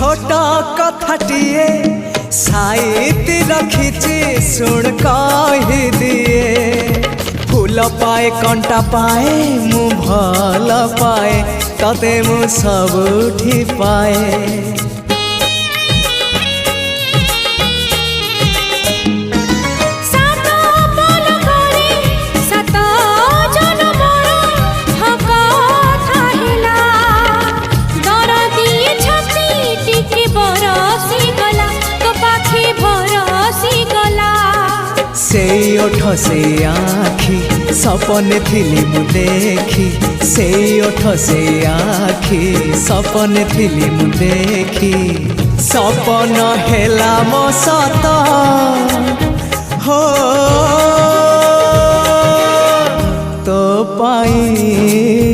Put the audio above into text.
छोट कथाटिए साइति रखिछि सुन कहि दिए फूल पाए कंटा पाए मु भल पाए तते मु सबुठी पाए से ओठ से आखि सपने थिली मु देखी से ओठ से आखि सपने थिली मु देखी सपन हेला मो सत हो तो पाई